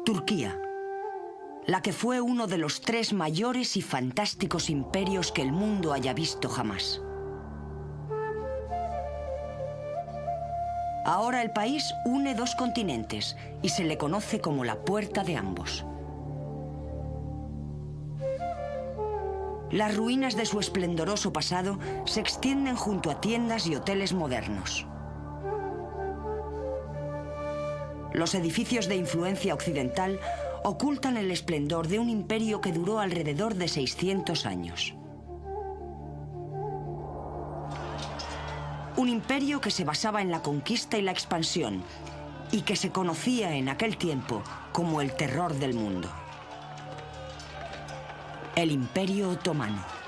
Turquía, la que fue uno de los 3 mayores y fantásticos imperios que el mundo haya visto jamás. Ahora el país une 2 continentes y se le conoce como la puerta de ambos. Las ruinas de su esplendoroso pasado se extienden junto a tiendas y hoteles modernos. Los edificios de influencia occidental ocultan el esplendor de un imperio que duró alrededor de 600 años. Un imperio que se basaba en la conquista y la expansión y que se conocía en aquel tiempo como el terror del mundo. El Imperio Otomano.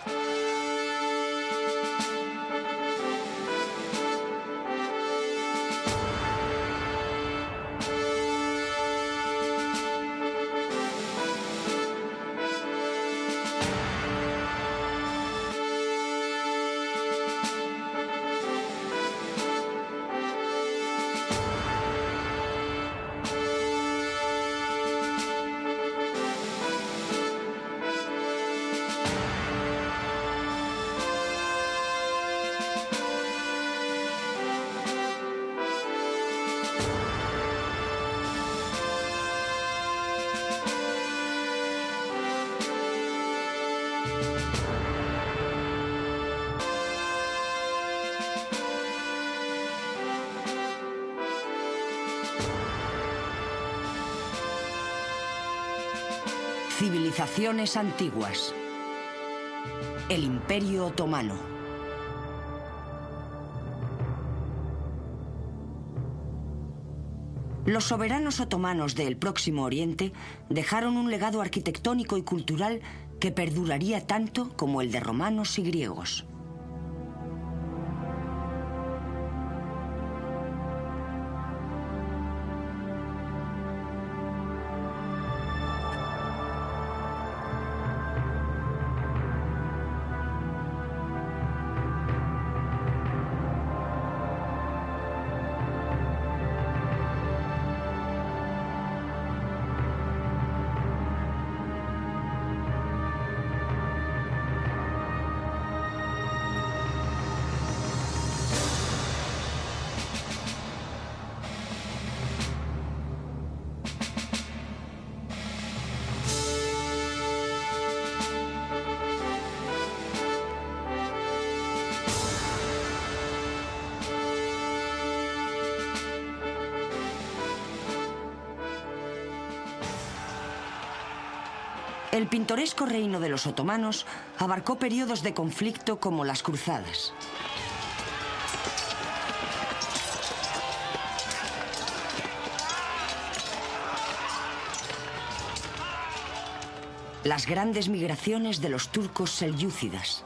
Civilizaciones antiguas. El Imperio Otomano. Los soberanos otomanos del Próximo Oriente dejaron un legado arquitectónico y cultural que perduraría tanto como el de romanos y griegos. El pintoresco reino de los otomanos abarcó periodos de conflicto como las cruzadas. Las grandes migraciones de los turcos selyúcidas.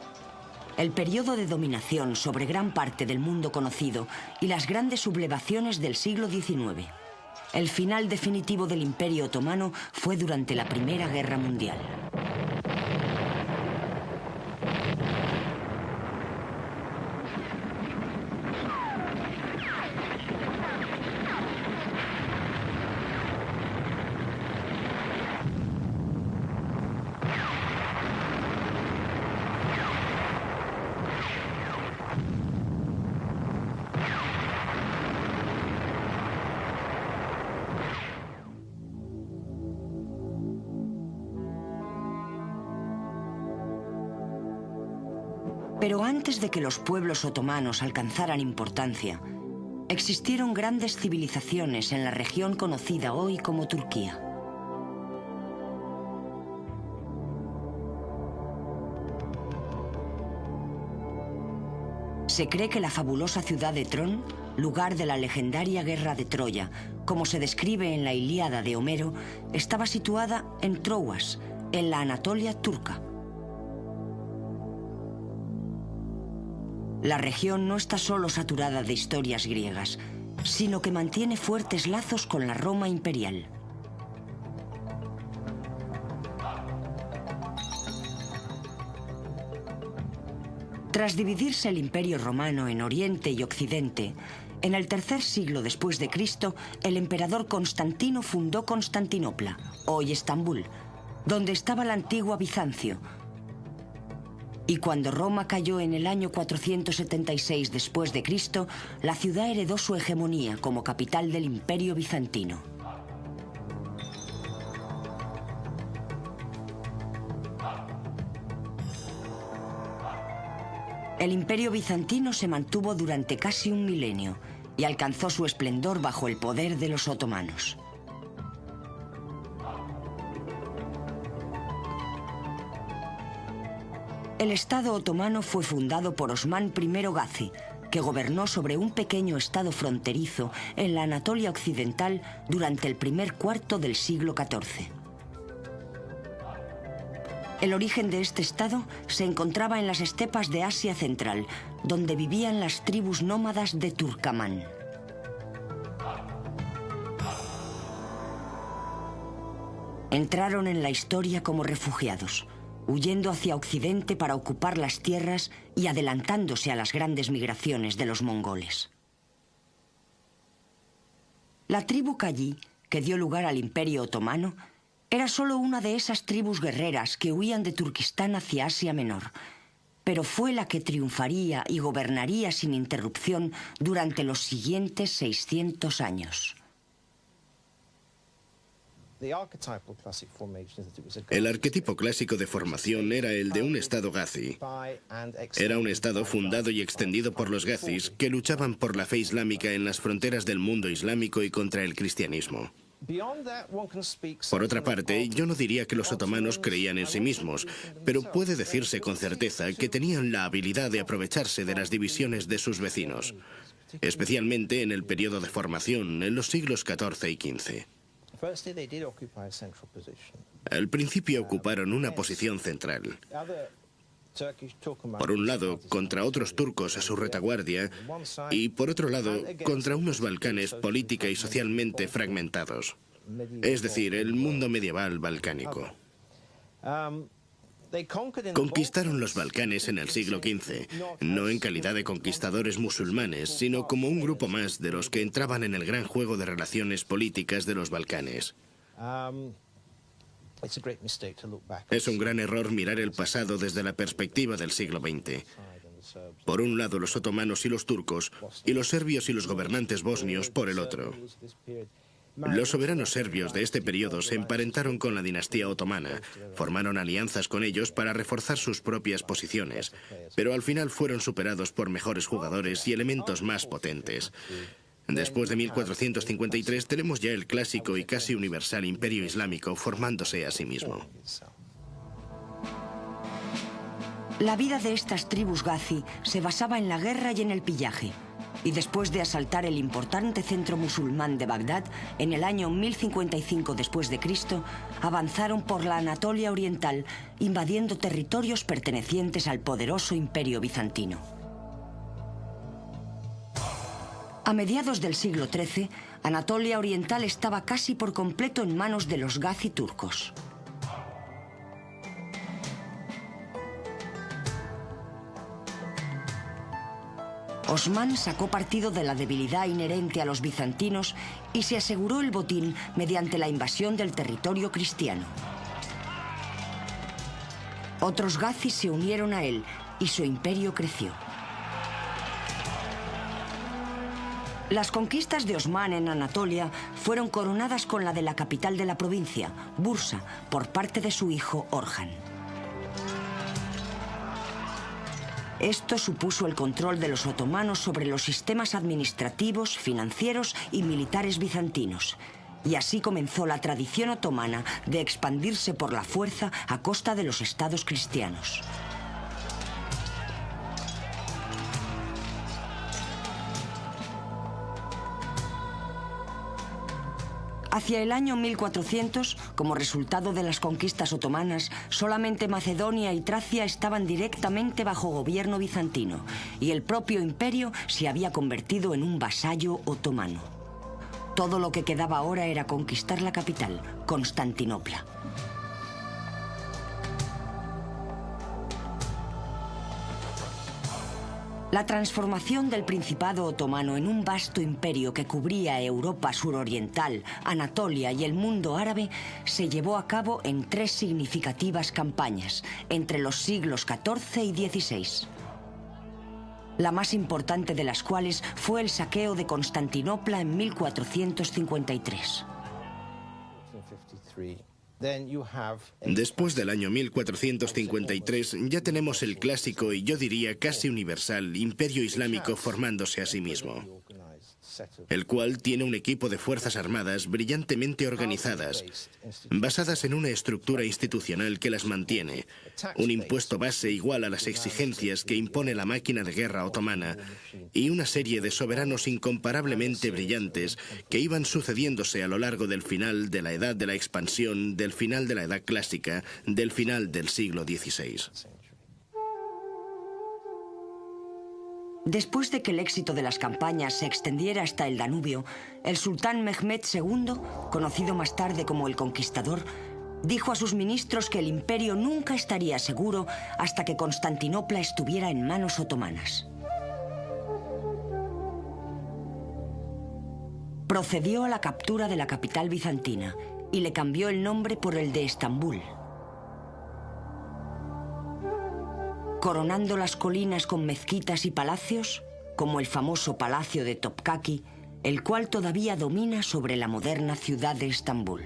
El periodo de dominación sobre gran parte del mundo conocido y las grandes sublevaciones del siglo XIX. El final definitivo del Imperio Otomano fue durante la Primera Guerra Mundial. Pero antes de que los pueblos otomanos alcanzaran importancia, existieron grandes civilizaciones en la región conocida hoy como Turquía. Se cree que la fabulosa ciudad de Tron, lugar de la legendaria guerra de Troya, como se describe en la Ilíada de Homero, estaba situada en Troas, en la Anatolia turca. La región no está solo saturada de historias griegas, sino que mantiene fuertes lazos con la Roma imperial. Tras dividirse el Imperio Romano en Oriente y Occidente, en el tercer siglo después de Cristo, el emperador Constantino fundó Constantinopla, hoy Estambul, donde estaba la antigua Bizancio. Y cuando Roma cayó en el año 476 después de Cristo, la ciudad heredó su hegemonía como capital del Imperio Bizantino. El Imperio Bizantino se mantuvo durante casi un milenio y alcanzó su esplendor bajo el poder de los otomanos. El Estado otomano fue fundado por Osmán I Gazi, que gobernó sobre un pequeño estado fronterizo en la Anatolia occidental durante el primer cuarto del siglo XIV. El origen de este estado se encontraba en las estepas de Asia Central, donde vivían las tribus nómadas de Turkamán. Entraron en la historia como refugiados, huyendo hacia Occidente para ocupar las tierras y adelantándose a las grandes migraciones de los mongoles. La tribu Kayí, que dio lugar al Imperio Otomano, era solo una de esas tribus guerreras que huían de Turquistán hacia Asia Menor, pero fue la que triunfaría y gobernaría sin interrupción durante los siguientes 600 años. El arquetipo clásico de formación era el de un estado gazi. Era un estado fundado y extendido por los gazis que luchaban por la fe islámica en las fronteras del mundo islámico y contra el cristianismo. Por otra parte, yo no diría que los otomanos creían en sí mismos, pero puede decirse con certeza que tenían la habilidad de aprovecharse de las divisiones de sus vecinos, especialmente en el periodo de formación, en los siglos XIV y XV. Al principio ocuparon una posición central. Por un lado, contra otros turcos a su retaguardia, y por otro lado, contra unos Balcanes política y socialmente fragmentados. Es decir, el mundo medieval balcánico. Conquistaron los Balcanes en el siglo XV, no en calidad de conquistadores musulmanes, sino como un grupo más de los que entraban en el gran juego de relaciones políticas de los Balcanes. Es un gran error mirar el pasado desde la perspectiva del siglo XX. Por un lado los otomanos y los turcos, y los serbios y los gobernantes bosnios por el otro. Los soberanos serbios de este periodo se emparentaron con la dinastía otomana, formaron alianzas con ellos para reforzar sus propias posiciones, pero al final fueron superados por mejores jugadores y elementos más potentes. Después de 1453 tenemos ya el clásico y casi universal imperio islámico formándose a sí mismo. La vida de estas tribus gazi se basaba en la guerra y en el pillaje. Y después de asaltar el importante centro musulmán de Bagdad, en el año 1055 después de Cristo, avanzaron por la Anatolia oriental, invadiendo territorios pertenecientes al poderoso imperio bizantino. A mediados del siglo XIII, Anatolia oriental estaba casi por completo en manos de los gazi turcos. Osmán sacó partido de la debilidad inherente a los bizantinos y se aseguró el botín mediante la invasión del territorio cristiano. Otros gazis se unieron a él y su imperio creció. Las conquistas de Osmán en Anatolia fueron coronadas con la de la capital de la provincia, Bursa, por parte de su hijo Orhan. Esto supuso el control de los otomanos sobre los sistemas administrativos, financieros y militares bizantinos. Y así comenzó la tradición otomana de expandirse por la fuerza a costa de los estados cristianos. Hacia el año 1400, como resultado de las conquistas otomanas, solamente Macedonia y Tracia estaban directamente bajo gobierno bizantino, y el propio imperio se había convertido en un vasallo otomano. Todo lo que quedaba ahora era conquistar la capital, Constantinopla. La transformación del Principado otomano en un vasto imperio que cubría Europa suroriental, Anatolia y el mundo árabe se llevó a cabo en 3 significativas campañas entre los siglos XIV y XVI. La más importante de las cuales fue el saqueo de Constantinopla en 1453. Después del año 1453 ya tenemos el clásico y yo diría casi universal Imperio Islámico formándose a sí mismo, el cual tiene un equipo de fuerzas armadas brillantemente organizadas, basadas en una estructura institucional que las mantiene, un impuesto base igual a las exigencias que impone la máquina de guerra otomana y una serie de soberanos incomparablemente brillantes que iban sucediéndose a lo largo del final de la Edad de la Expansión, del final de la Edad Clásica, del final del siglo XVI. Después de que el éxito de las campañas se extendiera hasta el Danubio, el sultán Mehmed II, conocido más tarde como el Conquistador, dijo a sus ministros que el imperio nunca estaría seguro hasta que Constantinopla estuviera en manos otomanas. Procedió a la captura de la capital bizantina y le cambió el nombre por el de Estambul. Coronando las colinas con mezquitas y palacios, como el famoso Palacio de Topkaki, el cual todavía domina sobre la moderna ciudad de Estambul.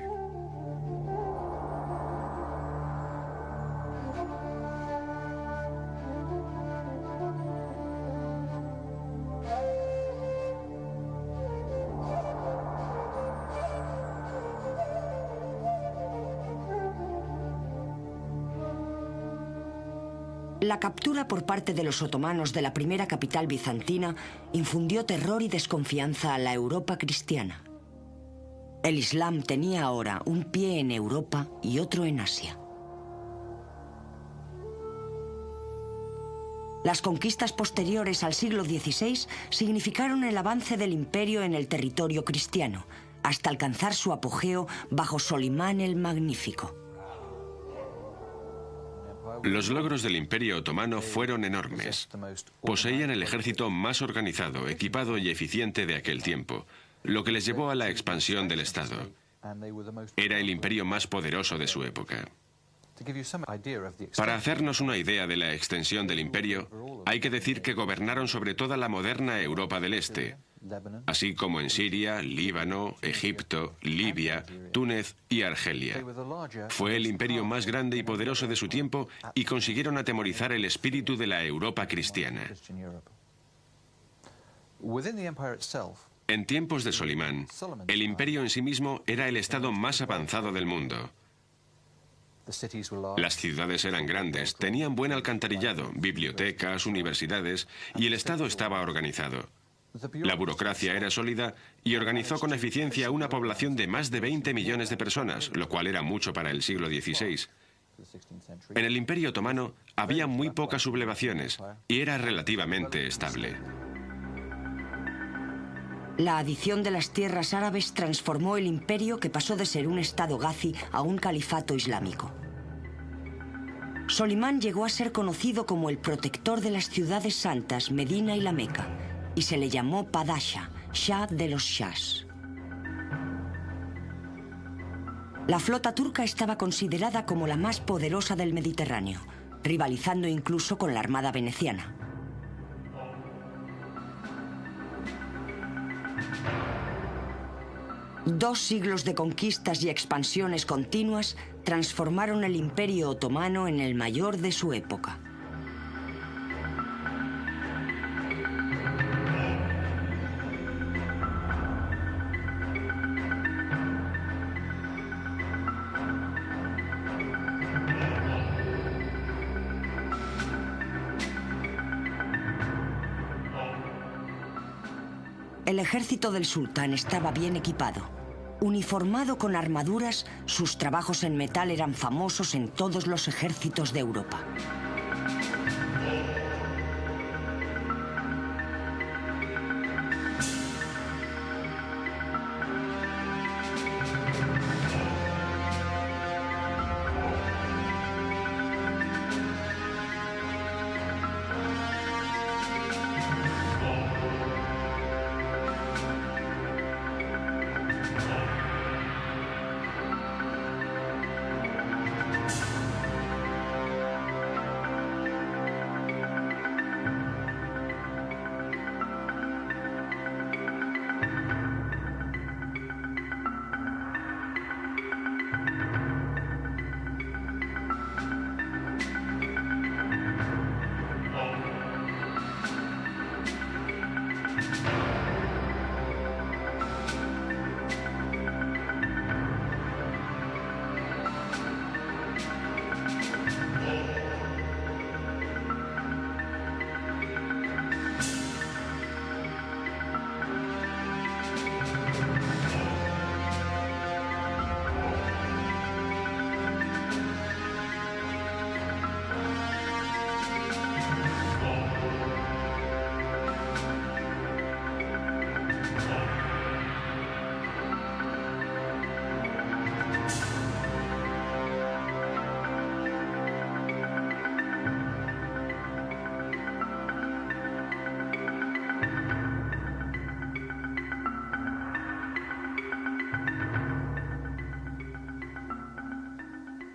La captura por parte de los otomanos de la primera capital bizantina infundió terror y desconfianza a la Europa cristiana. El Islam tenía ahora un pie en Europa y otro en Asia. Las conquistas posteriores al siglo XVI significaron el avance del imperio en el territorio cristiano, hasta alcanzar su apogeo bajo Solimán el Magnífico. Los logros del Imperio Otomano fueron enormes. Poseían el ejército más organizado, equipado y eficiente de aquel tiempo, lo que les llevó a la expansión del Estado. Era el imperio más poderoso de su época. Para hacernos una idea de la extensión del imperio, hay que decir que gobernaron sobre toda la moderna Europa del Este, así como en Siria, Líbano, Egipto, Libia, Túnez y Argelia. Fue el imperio más grande y poderoso de su tiempo y consiguieron atemorizar el espíritu de la Europa cristiana. En tiempos de Solimán, el imperio en sí mismo era el estado más avanzado del mundo. Las ciudades eran grandes, tenían buen alcantarillado, bibliotecas, universidades, y el Estado estaba organizado. La burocracia era sólida y organizó con eficiencia una población de más de 20 millones de personas, lo cual era mucho para el siglo XVI. En el Imperio Otomano había muy pocas sublevaciones y era relativamente estable. La adición de las tierras árabes transformó el imperio, que pasó de ser un estado gazi a un califato islámico. Solimán llegó a ser conocido como el protector de las ciudades santas Medina y la Meca, y se le llamó Padasha, Shah de los Shahs. La flota turca estaba considerada como la más poderosa del Mediterráneo, rivalizando incluso con la armada veneciana. Dos siglos de conquistas y expansiones continuas transformaron el Imperio Otomano en el mayor de su época. El ejército del sultán estaba bien equipado. Uniformado con armaduras, sus trabajos en metal eran famosos en todos los ejércitos de Europa.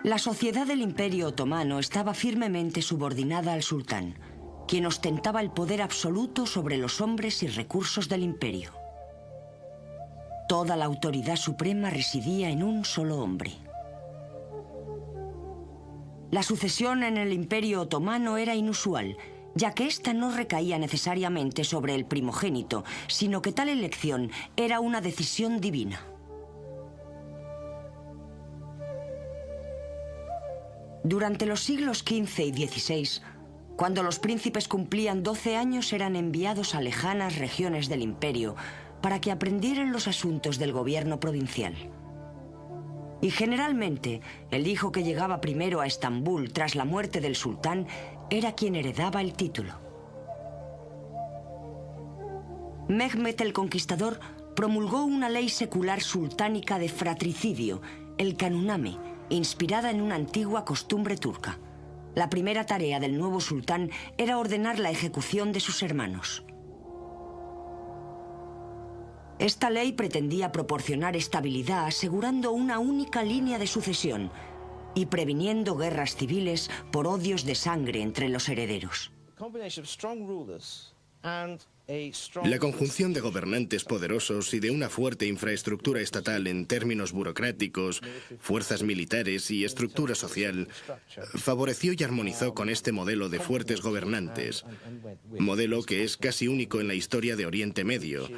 La sociedad del Imperio Otomano estaba firmemente subordinada al sultán, quien ostentaba el poder absoluto sobre los hombres y recursos del imperio. Toda la autoridad suprema residía en un solo hombre. La sucesión en el Imperio Otomano era inusual, ya que ésta no recaía necesariamente sobre el primogénito, sino que tal elección era una decisión divina. Durante los siglos XV y XVI, cuando los príncipes cumplían 12 años, eran enviados a lejanas regiones del imperio para que aprendieran los asuntos del gobierno provincial. Y generalmente, el hijo que llegaba primero a Estambul tras la muerte del sultán era quien heredaba el título. Mehmet el Conquistador promulgó una ley secular sultánica de fratricidio, el Kanuname, inspirada en una antigua costumbre turca. La primera tarea del nuevo sultán era ordenar la ejecución de sus hermanos. Esta ley pretendía proporcionar estabilidad asegurando una única línea de sucesión y previniendo guerras civiles por odios de sangre entre los herederos. La conjunción de gobernantes poderosos y de una fuerte infraestructura estatal en términos burocráticos, fuerzas militares y estructura social favoreció y armonizó con este modelo de fuertes gobernantes, modelo que es casi único en la historia de Oriente Medio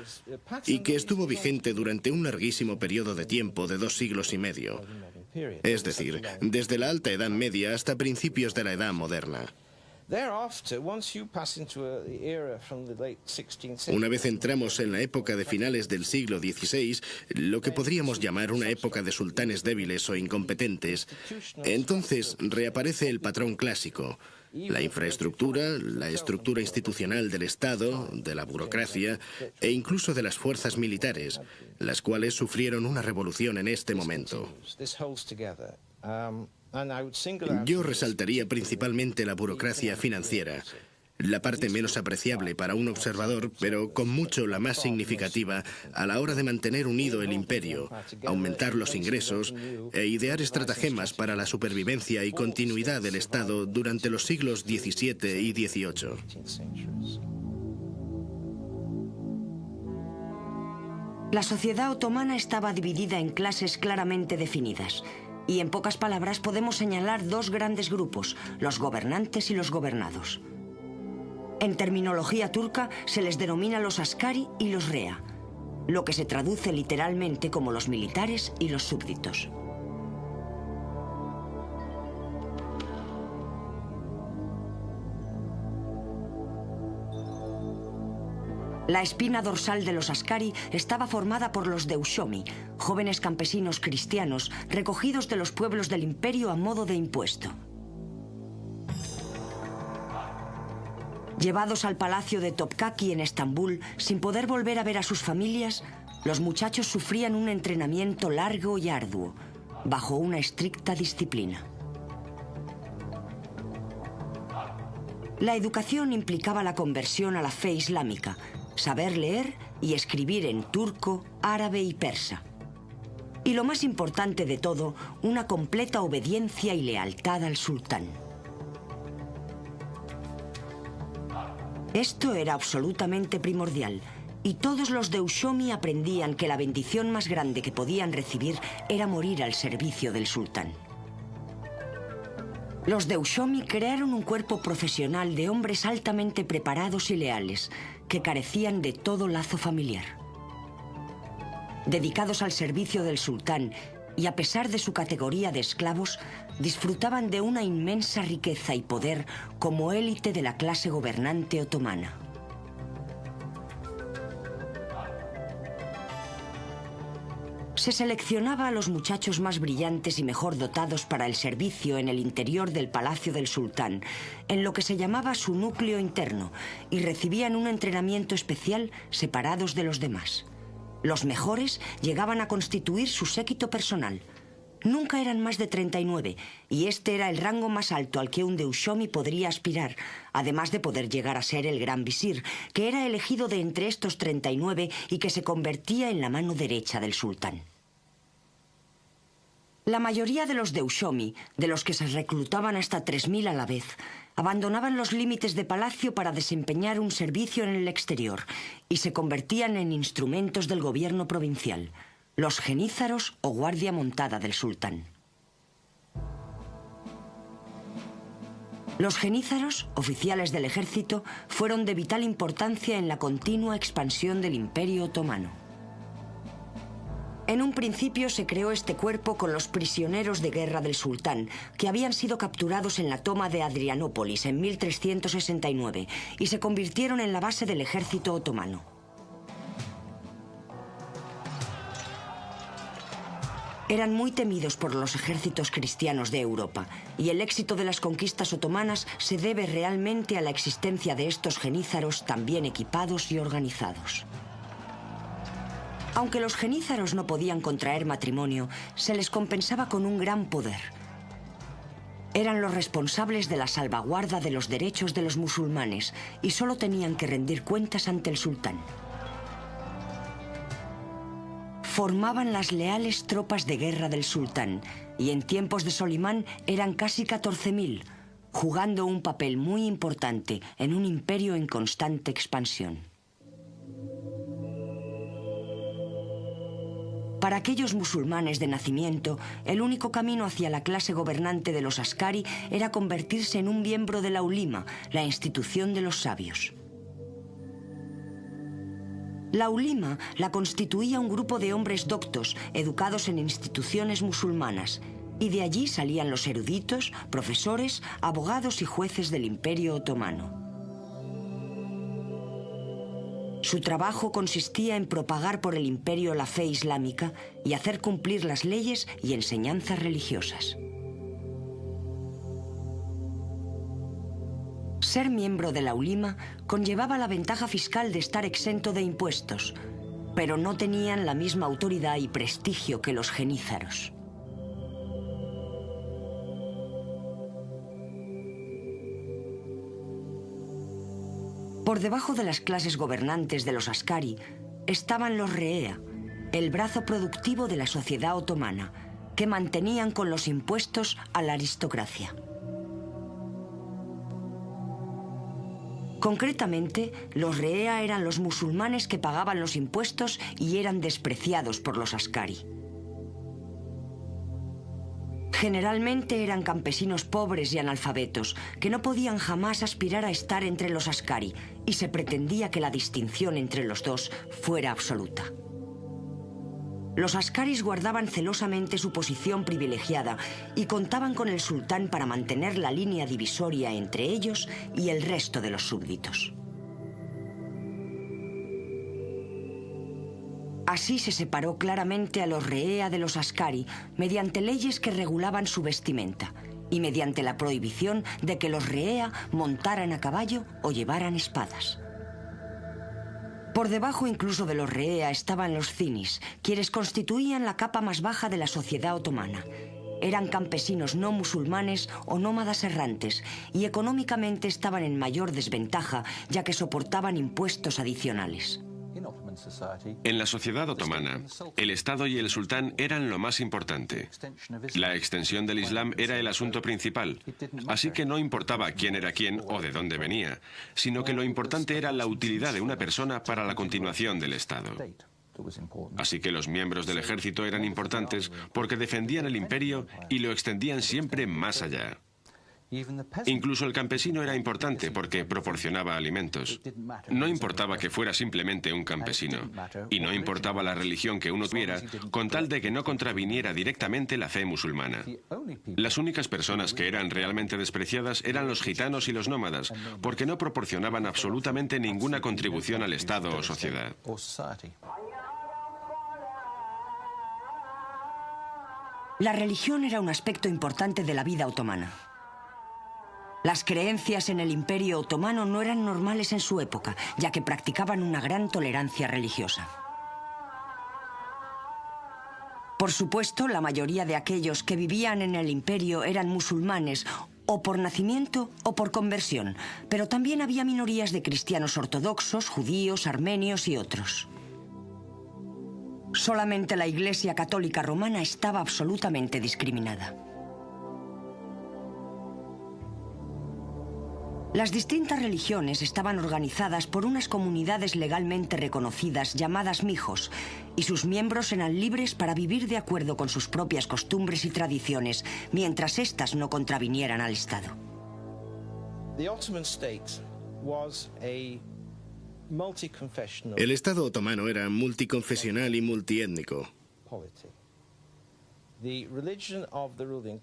y que estuvo vigente durante un larguísimo periodo de tiempo de 2 siglos y medio, es decir, desde la Alta Edad Media hasta principios de la Edad Moderna. Una vez entramos en la época de finales del siglo XVI, lo que podríamos llamar una época de sultanes débiles o incompetentes, entonces reaparece el patrón clásico. La infraestructura, la estructura institucional del Estado, de la burocracia e incluso de las fuerzas militares, las cuales sufrieron una revolución en este momento. Yo resaltaría principalmente la burocracia financiera, la parte menos apreciable para un observador, pero con mucho la más significativa a la hora de mantener unido el imperio, aumentar los ingresos e idear estratagemas para la supervivencia y continuidad del Estado durante los siglos XVII y XVIII. La sociedad otomana estaba dividida en clases claramente definidas. Y en pocas palabras podemos señalar 2 grandes grupos, los gobernantes y los gobernados. En terminología turca se les denomina los askari y los rea, lo que se traduce literalmente como los militares y los súbditos. La espina dorsal de los askari estaba formada por los deushomi, jóvenes campesinos cristianos recogidos de los pueblos del imperio a modo de impuesto. Llevados al palacio de Topkaki en Estambul, sin poder volver a ver a sus familias, los muchachos sufrían un entrenamiento largo y arduo, bajo una estricta disciplina. La educación implicaba la conversión a la fe islámica, saber leer y escribir en turco, árabe y persa. Y lo más importante de todo, una completa obediencia y lealtad al sultán. Esto era absolutamente primordial, y todos los deushomi aprendían que la bendición más grande que podían recibir era morir al servicio del sultán. Los deushomi crearon un cuerpo profesional de hombres altamente preparados y leales, que carecían de todo lazo familiar. Dedicados al servicio del sultán y a pesar de su categoría de esclavos, disfrutaban de una inmensa riqueza y poder como élite de la clase gobernante otomana. Se seleccionaba a los muchachos más brillantes y mejor dotados para el servicio en el interior del palacio del sultán, en lo que se llamaba su núcleo interno, y recibían un entrenamiento especial separados de los demás. Los mejores llegaban a constituir su séquito personal. Nunca eran más de 39, y este era el rango más alto al que un deushomi podría aspirar, además de poder llegar a ser el gran visir, que era elegido de entre estos 39 y que se convertía en la mano derecha del sultán. La mayoría de los Deushomi, de los que se reclutaban hasta 3000 a la vez, abandonaban los límites de palacio para desempeñar un servicio en el exterior y se convertían en instrumentos del gobierno provincial, los genízaros o guardia montada del sultán. Los genízaros, oficiales del ejército, fueron de vital importancia en la continua expansión del Imperio Otomano. En un principio se creó este cuerpo con los prisioneros de guerra del sultán, que habían sido capturados en la toma de Adrianópolis en 1369 y se convirtieron en la base del ejército otomano. Eran muy temidos por los ejércitos cristianos de Europa, y el éxito de las conquistas otomanas se debe realmente a la existencia de estos genízaros tan bien equipados y organizados. Aunque los genízaros no podían contraer matrimonio, se les compensaba con un gran poder. Eran los responsables de la salvaguarda de los derechos de los musulmanes y solo tenían que rendir cuentas ante el sultán. Formaban las leales tropas de guerra del sultán y en tiempos de Solimán eran casi 14.000, jugando un papel muy importante en un imperio en constante expansión. Para aquellos musulmanes de nacimiento, el único camino hacia la clase gobernante de los askari era convertirse en un miembro de la ulima, la institución de los sabios. La ulima la constituía un grupo de hombres doctos, educados en instituciones musulmanas, y de allí salían los eruditos, profesores, abogados y jueces del Imperio Otomano. Su trabajo consistía en propagar por el imperio la fe islámica y hacer cumplir las leyes y enseñanzas religiosas. Ser miembro de la ulima conllevaba la ventaja fiscal de estar exento de impuestos, pero no tenían la misma autoridad y prestigio que los genízaros. Por debajo de las clases gobernantes de los askari estaban los reea, el brazo productivo de la sociedad otomana, que mantenían con los impuestos a la aristocracia. Concretamente, los reea eran los musulmanes que pagaban los impuestos y eran despreciados por los askari. Generalmente eran campesinos pobres y analfabetos, que no podían jamás aspirar a estar entre los askari, y se pretendía que la distinción entre los dos fuera absoluta. Los askaris guardaban celosamente su posición privilegiada y contaban con el sultán para mantener la línea divisoria entre ellos y el resto de los súbditos. Así se separó claramente a los reea de los askari mediante leyes que regulaban su vestimenta y mediante la prohibición de que los reea montaran a caballo o llevaran espadas. Por debajo incluso de los reea estaban los zinis, quienes constituían la capa más baja de la sociedad otomana. Eran campesinos no musulmanes o nómadas errantes y económicamente estaban en mayor desventaja ya que soportaban impuestos adicionales. En la sociedad otomana, el Estado y el sultán eran lo más importante. La extensión del Islam era el asunto principal, así que no importaba quién era quién o de dónde venía, sino que lo importante era la utilidad de una persona para la continuación del Estado. Así que los miembros del ejército eran importantes porque defendían el imperio y lo extendían siempre más allá. Incluso el campesino era importante porque proporcionaba alimentos. No importaba que fuera simplemente un campesino, y no importaba la religión que uno tuviera, con tal de que no contraviniera directamente la fe musulmana. Las únicas personas que eran realmente despreciadas eran los gitanos y los nómadas, porque no proporcionaban absolutamente ninguna contribución al Estado o sociedad. La religión era un aspecto importante de la vida otomana. Las creencias en el Imperio Otomano no eran normales en su época, ya que practicaban una gran tolerancia religiosa. Por supuesto, la mayoría de aquellos que vivían en el imperio eran musulmanes, o por nacimiento o por conversión, pero también había minorías de cristianos ortodoxos, judíos, armenios y otros. Solamente la Iglesia Católica Romana estaba absolutamente discriminada. Las distintas religiones estaban organizadas por unas comunidades legalmente reconocidas llamadas mijos, y sus miembros eran libres para vivir de acuerdo con sus propias costumbres y tradiciones, mientras éstas no contravinieran al Estado. El Estado otomano era multiconfesional y multiétnico.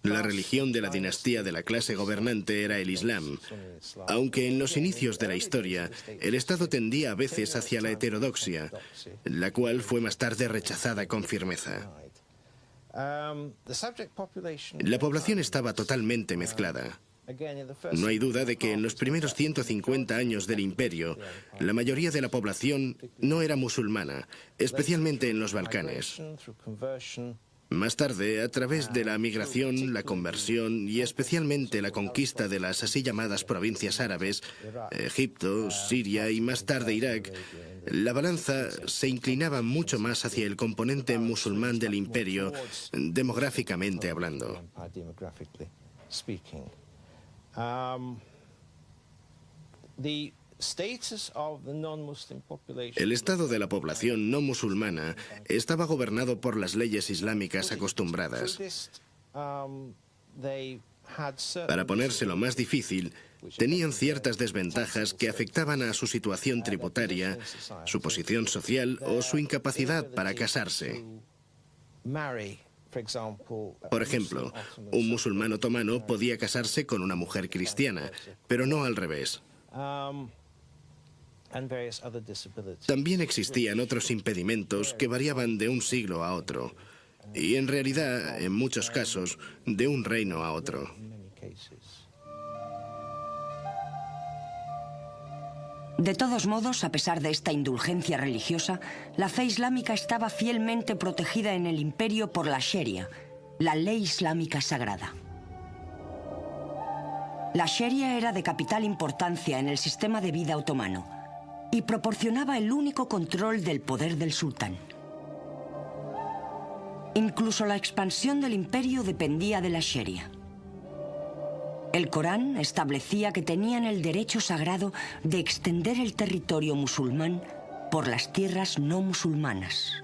La religión de la dinastía de la clase gobernante era el Islam, aunque en los inicios de la historia el Estado tendía a veces hacia la heterodoxia, la cual fue más tarde rechazada con firmeza. La población estaba totalmente mezclada. No hay duda de que en los primeros 150 años del imperio, la mayoría de la población no era musulmana, especialmente en los Balcanes. Más tarde, a través de la migración, la conversión y especialmente la conquista de las así llamadas provincias árabes, Egipto, Siria y más tarde Irak, la balanza se inclinaba mucho más hacia el componente musulmán del imperio, demográficamente hablando. El estado de la población no musulmana estaba gobernado por las leyes islámicas acostumbradas. Para ponérselo más difícil, tenían ciertas desventajas que afectaban a su situación tributaria, su posición social o su incapacidad para casarse. Por ejemplo, un musulmán otomano podía casarse con una mujer cristiana, pero no al revés. También existían otros impedimentos que variaban de un siglo a otro, y en realidad, en muchos casos, de un reino a otro. De todos modos, a pesar de esta indulgencia religiosa, la fe islámica estaba fielmente protegida en el imperio por la Sharia, la ley islámica sagrada. La Sharia era de capital importancia en el sistema de vida otomano y proporcionaba el único control del poder del sultán. Incluso la expansión del imperio dependía de la Sharia. El Corán establecía que tenían el derecho sagrado de extender el territorio musulmán por las tierras no musulmanas.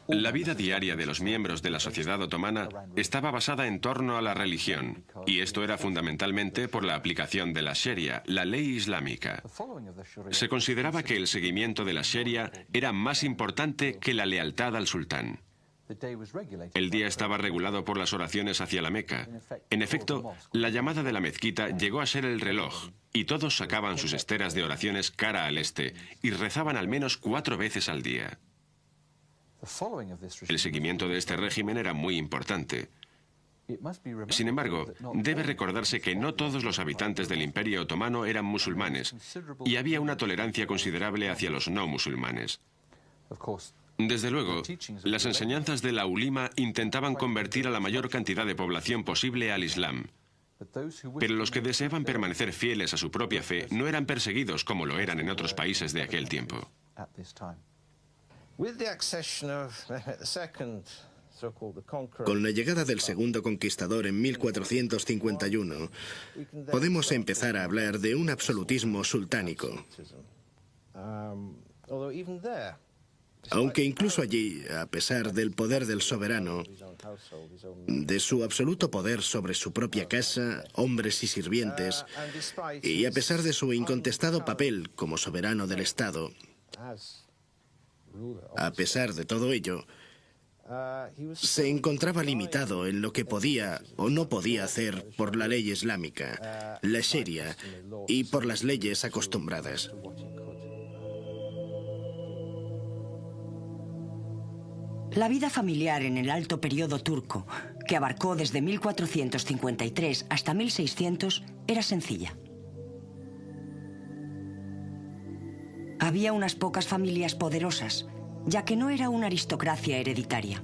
La vida diaria de los miembros de la sociedad otomana estaba basada en torno a la religión, y esto era fundamentalmente por la aplicación de la Sharia, la ley islámica. Se consideraba que el seguimiento de la Sharia era más importante que la lealtad al sultán. El día estaba regulado por las oraciones hacia la Meca. En efecto, la llamada de la mezquita llegó a ser el reloj, y todos sacaban sus esteras de oraciones cara al este y rezaban al menos 4 veces al día. El seguimiento de este régimen era muy importante. Sin embargo, debe recordarse que no todos los habitantes del Imperio Otomano eran musulmanes, y había una tolerancia considerable hacia los no musulmanes. Desde luego, las enseñanzas de la ulima intentaban convertir a la mayor cantidad de población posible al Islam. Pero los que deseaban permanecer fieles a su propia fe no eran perseguidos como lo eran en otros países de aquel tiempo. Con la llegada del segundo conquistador en 1451, podemos empezar a hablar de un absolutismo sultánico. Aunque incluso allí, a pesar del poder del soberano, de su absoluto poder sobre su propia casa, hombres y sirvientes, y a pesar de su incontestado papel como soberano del Estado, a pesar de todo ello, se encontraba limitado en lo que podía o no podía hacer por la ley islámica, la Sharia, y por las leyes acostumbradas. La vida familiar en el alto periodo turco, que abarcó desde 1453 hasta 1600, era sencilla. Había unas pocas familias poderosas, ya que no era una aristocracia hereditaria,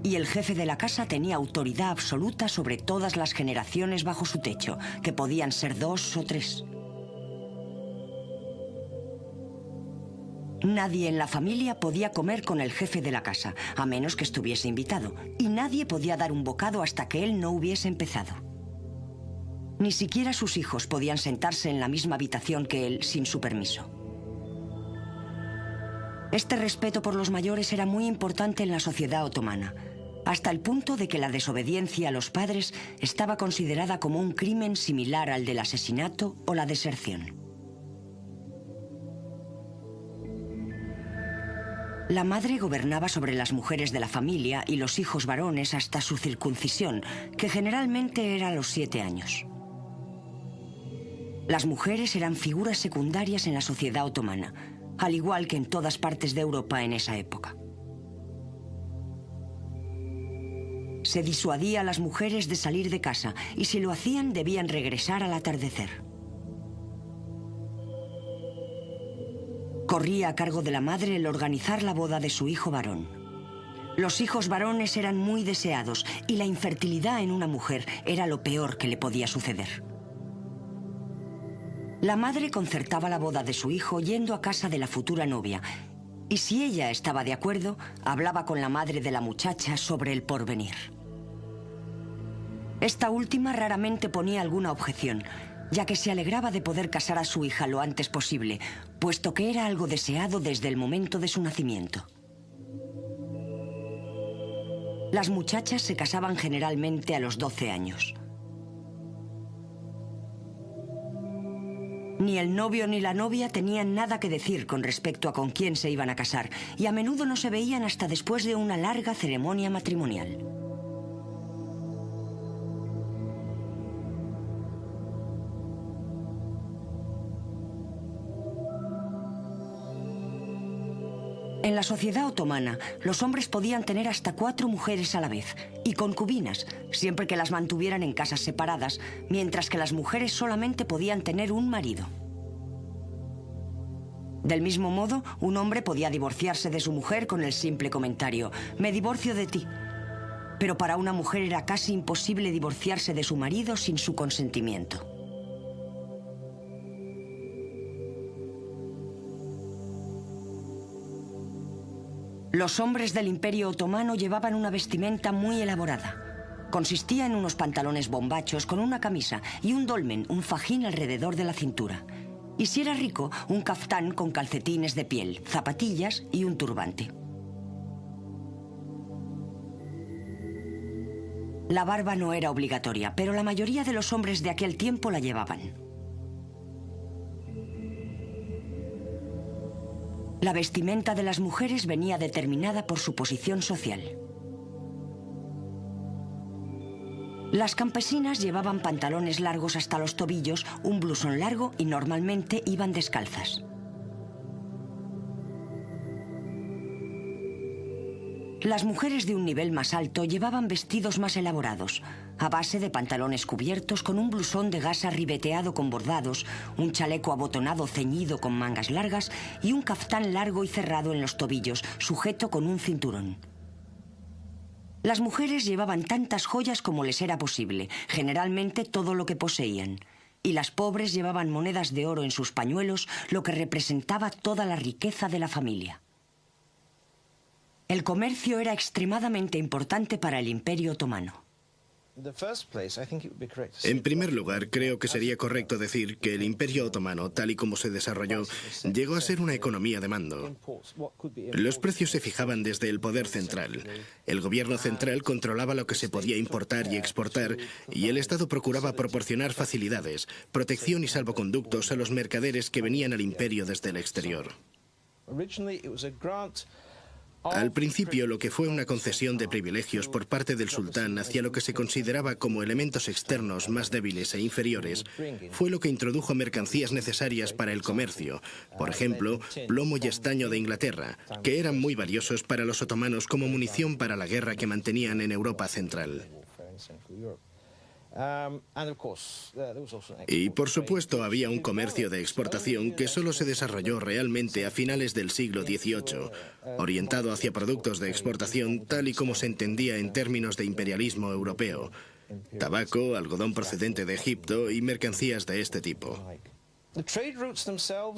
y el jefe de la casa tenía autoridad absoluta sobre todas las generaciones bajo su techo, que podían ser 2 o 3. Nadie en la familia podía comer con el jefe de la casa, a menos que estuviese invitado, y nadie podía dar un bocado hasta que él no hubiese empezado. Ni siquiera sus hijos podían sentarse en la misma habitación que él sin su permiso. Este respeto por los mayores era muy importante en la sociedad otomana, hasta el punto de que la desobediencia a los padres estaba considerada como un crimen similar al del asesinato o la deserción. La madre gobernaba sobre las mujeres de la familia y los hijos varones hasta su circuncisión, que generalmente era a los 7 años. Las mujeres eran figuras secundarias en la sociedad otomana, al igual que en todas partes de Europa en esa época. Se disuadía a las mujeres de salir de casa y si lo hacían debían regresar al atardecer. Corría a cargo de la madre el organizar la boda de su hijo varón. Los hijos varones eran muy deseados y la infertilidad en una mujer era lo peor que le podía suceder. La madre concertaba la boda de su hijo yendo a casa de la futura novia y si ella estaba de acuerdo, hablaba con la madre de la muchacha sobre el porvenir. Esta última raramente ponía alguna objeción, ya que se alegraba de poder casar a su hija lo antes posible, puesto que era algo deseado desde el momento de su nacimiento. Las muchachas se casaban generalmente a los 12 años. Ni el novio ni la novia tenían nada que decir con respecto a con quién se iban a casar, y a menudo no se veían hasta después de una larga ceremonia matrimonial. En la sociedad otomana, los hombres podían tener hasta 4 mujeres a la vez y concubinas, siempre que las mantuvieran en casas separadas, mientras que las mujeres solamente podían tener un marido. Del mismo modo, un hombre podía divorciarse de su mujer con el simple comentario: «Me divorcio de ti». Pero para una mujer era casi imposible divorciarse de su marido sin su consentimiento. Los hombres del Imperio Otomano llevaban una vestimenta muy elaborada. Consistía en unos pantalones bombachos con una camisa y un dolmen, un fajín alrededor de la cintura. Y si era rico, un caftán con calcetines de piel, zapatillas y un turbante. La barba no era obligatoria, pero la mayoría de los hombres de aquel tiempo la llevaban. La vestimenta de las mujeres venía determinada por su posición social. Las campesinas llevaban pantalones largos hasta los tobillos, un blusón largo y normalmente iban descalzas. Las mujeres de un nivel más alto llevaban vestidos más elaborados, a base de pantalones cubiertos con un blusón de gasa ribeteado con bordados, un chaleco abotonado ceñido con mangas largas y un caftán largo y cerrado en los tobillos, sujeto con un cinturón. Las mujeres llevaban tantas joyas como les era posible, generalmente todo lo que poseían, y las pobres llevaban monedas de oro en sus pañuelos, lo que representaba toda la riqueza de la familia. El comercio era extremadamente importante para el Imperio Otomano. En primer lugar, creo que sería correcto decir que el Imperio Otomano, tal y como se desarrolló, llegó a ser una economía de mando. Los precios se fijaban desde el poder central. El gobierno central controlaba lo que se podía importar y exportar, y el Estado procuraba proporcionar facilidades, protección y salvoconductos a los mercaderes que venían al imperio desde el exterior. Al principio, lo que fue una concesión de privilegios por parte del sultán hacia lo que se consideraba como elementos externos más débiles e inferiores, fue lo que introdujo mercancías necesarias para el comercio, por ejemplo, plomo y estaño de Inglaterra, que eran muy valiosos para los otomanos como munición para la guerra que mantenían en Europa Central. Y por supuesto había un comercio de exportación que solo se desarrolló realmente a finales del siglo XVIII, orientado hacia productos de exportación tal y como se entendía en términos de imperialismo europeo: tabaco, algodón procedente de Egipto y mercancías de este tipo.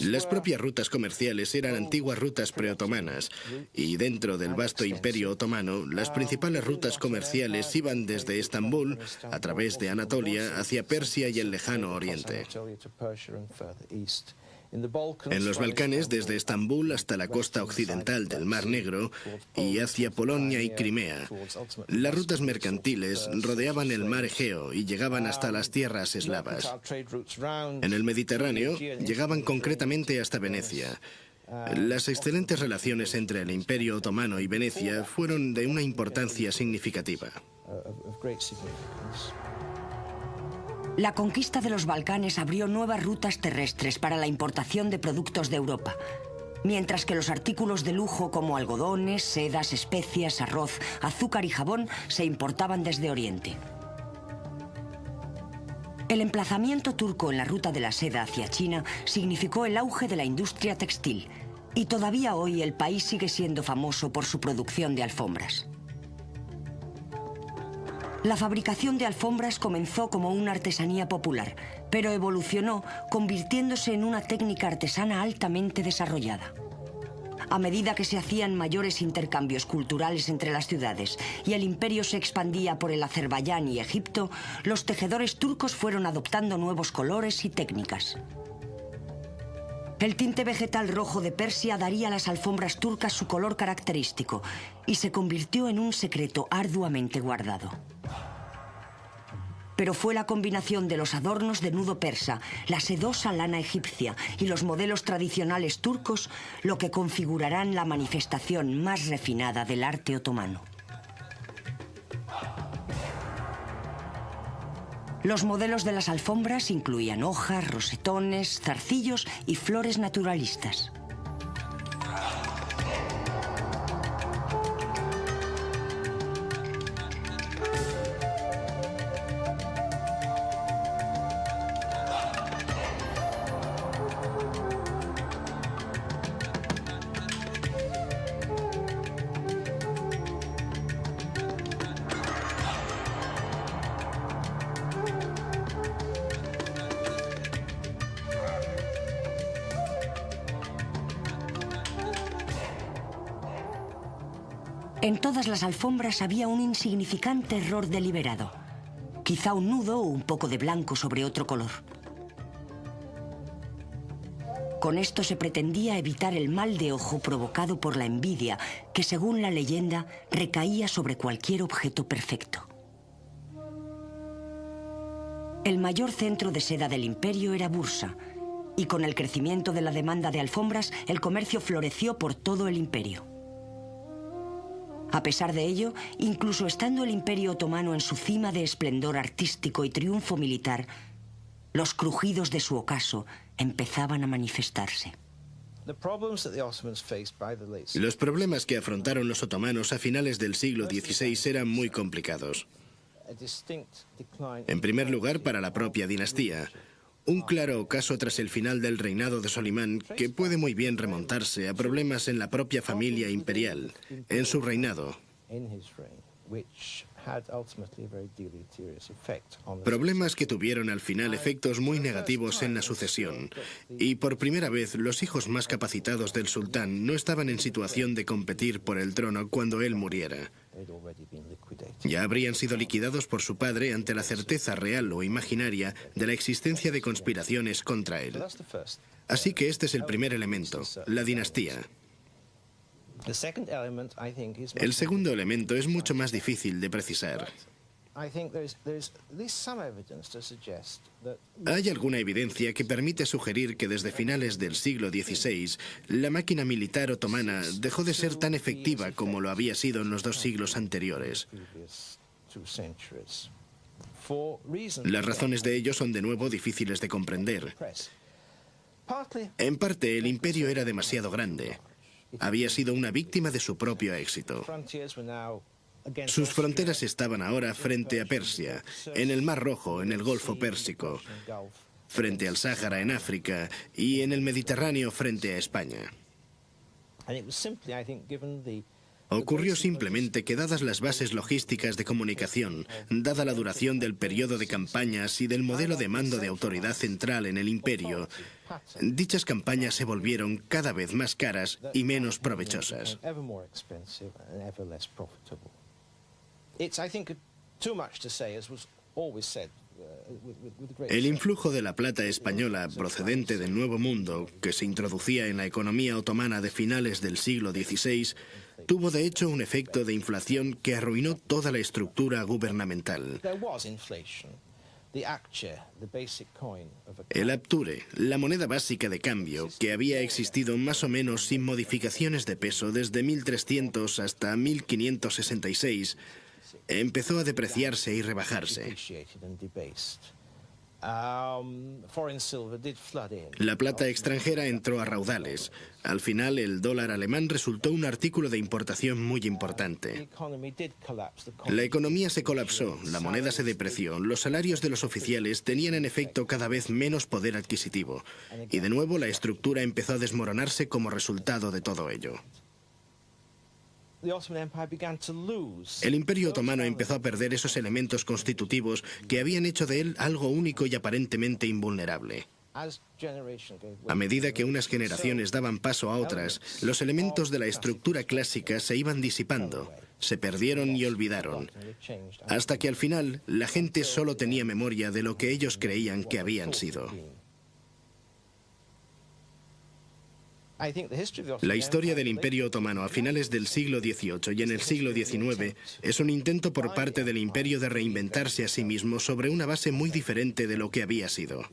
Las propias rutas comerciales eran antiguas rutas preotomanas, y dentro del vasto imperio otomano, las principales rutas comerciales iban desde Estambul, a través de Anatolia, hacia Persia y el lejano Oriente. En los Balcanes, desde Estambul hasta la costa occidental del Mar Negro y hacia Polonia y Crimea. Las rutas mercantiles rodeaban el mar Egeo y llegaban hasta las tierras eslavas. En el Mediterráneo, llegaban concretamente hasta Venecia. Las excelentes relaciones entre el Imperio Otomano y Venecia fueron de una importancia significativa. La conquista de los Balcanes abrió nuevas rutas terrestres para la importación de productos de Europa, mientras que los artículos de lujo como algodones, sedas, especias, arroz, azúcar y jabón se importaban desde Oriente. El emplazamiento turco en la ruta de la seda hacia China significó el auge de la industria textil, y todavía hoy el país sigue siendo famoso por su producción de alfombras. La fabricación de alfombras comenzó como una artesanía popular, pero evolucionó convirtiéndose en una técnica artesana altamente desarrollada. A medida que se hacían mayores intercambios culturales entre las ciudades y el imperio se expandía por el Azerbaiyán y Egipto, los tejedores turcos fueron adoptando nuevos colores y técnicas. El tinte vegetal rojo de Persia daría a las alfombras turcas su color característico y se convirtió en un secreto arduamente guardado. Pero fue la combinación de los adornos de nudo persa, la sedosa lana egipcia y los modelos tradicionales turcos lo que configurarán la manifestación más refinada del arte otomano. Los modelos de las alfombras incluían hojas, rosetones, zarcillos y flores naturalistas. En todas las alfombras había un insignificante error deliberado. Quizá un nudo o un poco de blanco sobre otro color. Con esto se pretendía evitar el mal de ojo provocado por la envidia, que según la leyenda recaía sobre cualquier objeto perfecto. El mayor centro de seda del imperio era Bursa, y con el crecimiento de la demanda de alfombras, el comercio floreció por todo el imperio. A pesar de ello, incluso estando el Imperio Otomano en su cima de esplendor artístico y triunfo militar, los crujidos de su ocaso empezaban a manifestarse. Los problemas que afrontaron los otomanos a finales del siglo XVI eran muy complicados. En primer lugar, para la propia dinastía. Un claro ocaso tras el final del reinado de Solimán que puede muy bien remontarse a problemas en la propia familia imperial, en su reinado. Problemas que tuvieron al final efectos muy negativos en la sucesión. Y por primera vez los hijos más capacitados del sultán no estaban en situación de competir por el trono cuando él muriera. Ya habrían sido liquidados por su padre ante la certeza real o imaginaria de la existencia de conspiraciones contra él. Así que este es el primer elemento, la dinastía. El segundo elemento es mucho más difícil de precisar. Hay alguna evidencia que permite sugerir que desde finales del siglo XVI la máquina militar otomana dejó de ser tan efectiva como lo había sido en los 2 siglos anteriores. Las razones de ello son de nuevo difíciles de comprender. En parte, el imperio era demasiado grande. Había sido una víctima de su propio éxito. Sus fronteras estaban ahora frente a Persia, en el Mar Rojo, en el Golfo Pérsico, frente al Sáhara en África y en el Mediterráneo frente a España. Ocurrió simplemente que, dadas las bases logísticas de comunicación, dada la duración del periodo de campañas y del modelo de mando de autoridad central en el imperio, dichas campañas se volvieron cada vez más caras y menos provechosas. El influjo de la plata española procedente del Nuevo Mundo, que se introducía en la economía otomana de finales del siglo XVI, tuvo de hecho un efecto de inflación que arruinó toda la estructura gubernamental. El apture, la moneda básica de cambio, que había existido más o menos sin modificaciones de peso desde 1300 hasta 1566, empezó a depreciarse y rebajarse. La plata extranjera entró a raudales. Al final, el dólar alemán resultó un artículo de importación muy importante. La economía se colapsó, la moneda se depreció, los salarios de los oficiales tenían en efecto cada vez menos poder adquisitivo. Y de nuevo la estructura empezó a desmoronarse como resultado de todo ello. El Imperio Otomano empezó a perder esos elementos constitutivos que habían hecho de él algo único y aparentemente invulnerable. A medida que unas generaciones daban paso a otras, los elementos de la estructura clásica se iban disipando, se perdieron y olvidaron, hasta que al final la gente solo tenía memoria de lo que ellos creían que habían sido. La historia del Imperio Otomano a finales del siglo XVIII y en el siglo XIX es un intento por parte del imperio de reinventarse a sí mismo sobre una base muy diferente de lo que había sido.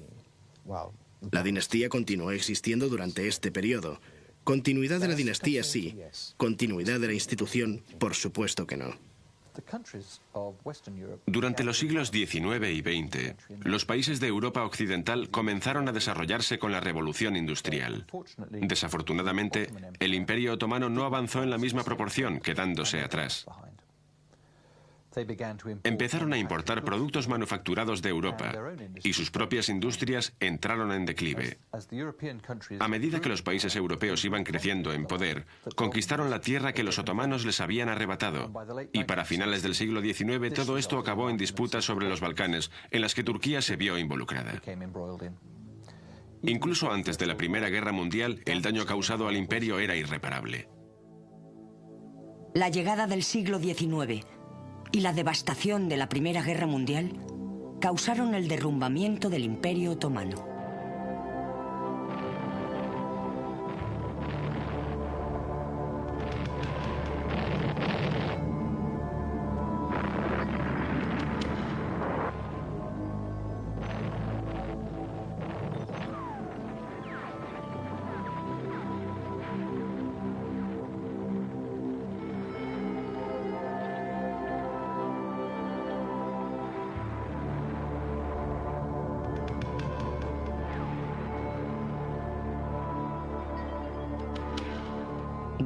La dinastía continuó existiendo durante este periodo. Continuidad de la dinastía sí, continuidad de la institución por supuesto que no. Durante los siglos XIX y XX, los países de Europa Occidental comenzaron a desarrollarse con la revolución industrial. Desafortunadamente, el Imperio Otomano no avanzó en la misma proporción, quedándose atrás. Empezaron a importar productos manufacturados de Europa y sus propias industrias entraron en declive. A medida que los países europeos iban creciendo en poder, conquistaron la tierra que los otomanos les habían arrebatado. Y para finales del siglo XIX todo esto acabó en disputas sobre los Balcanes, en las que Turquía se vio involucrada. Incluso antes de la Primera Guerra Mundial, el daño causado al imperio era irreparable. La llegada del siglo XIX y la devastación de la Primera Guerra Mundial causaron el derrumbamiento del Imperio Otomano.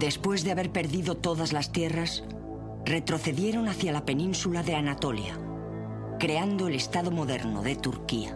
Después de haber perdido todas las tierras, retrocedieron hacia la península de Anatolia, creando el Estado moderno de Turquía.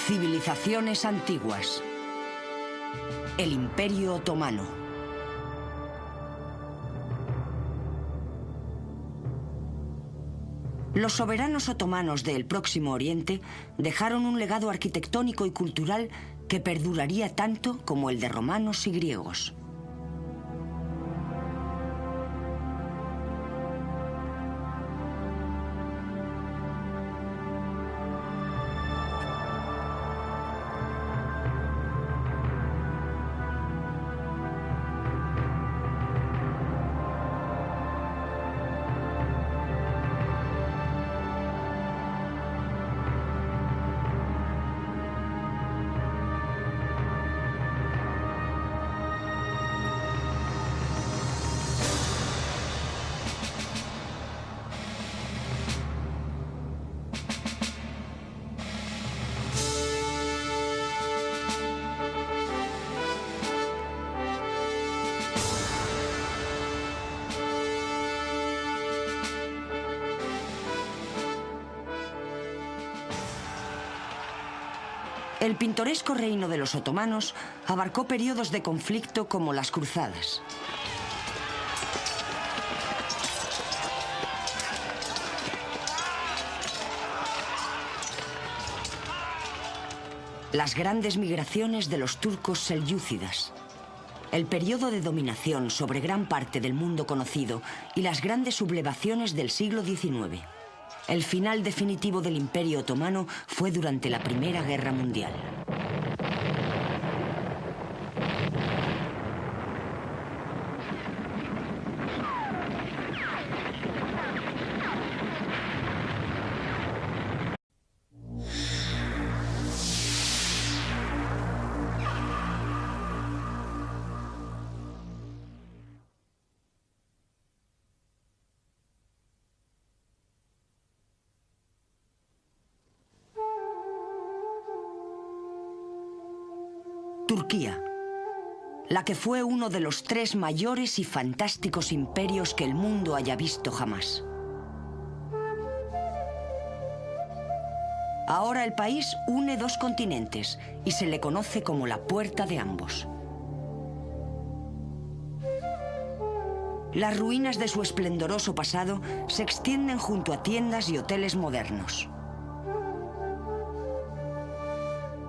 Civilizaciones antiguas. El Imperio Otomano. Los soberanos otomanos del Próximo Oriente dejaron un legado arquitectónico y cultural que perduraría tanto como el de romanos y griegos. El pintoresco reino de los otomanos abarcó periodos de conflicto como las cruzadas. Las grandes migraciones de los turcos selyúcidas. El periodo de dominación sobre gran parte del mundo conocido y las grandes sublevaciones del siglo XIX. El final definitivo del Imperio Otomano fue durante la Primera Guerra Mundial. Turquía, la que fue uno de los 3 mayores y fantásticos imperios que el mundo haya visto jamás. Ahora el país une 2 continentes y se le conoce como la puerta de ambos. Las ruinas de su esplendoroso pasado se extienden junto a tiendas y hoteles modernos.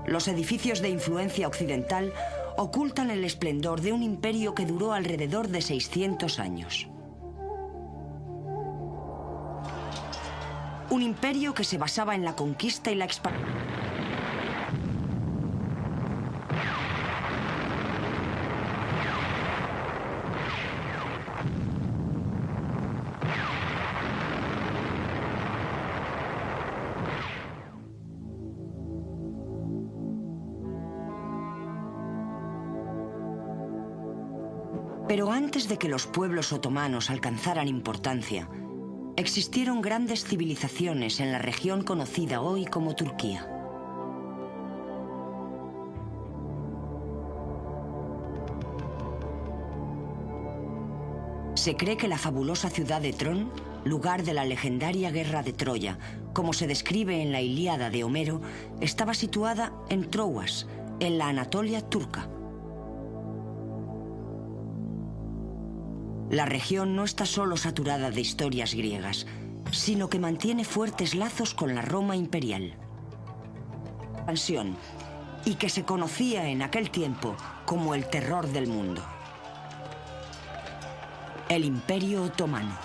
Los edificios de influencia occidental ocultan el esplendor de un imperio que duró alrededor de 600 años. Un imperio que se basaba en la conquista y la expansión. Pero antes de que los pueblos otomanos alcanzaran importancia, existieron grandes civilizaciones en la región conocida hoy como Turquía. Se cree que la fabulosa ciudad de Tron, lugar de la legendaria guerra de Troya, como se describe en la Ilíada de Homero, estaba situada en Troas, en la Anatolia turca. La región no está solo saturada de historias griegas, sino que mantiene fuertes lazos con la Roma imperial. Expansión, y que se conocía en aquel tiempo como el terror del mundo. El Imperio Otomano.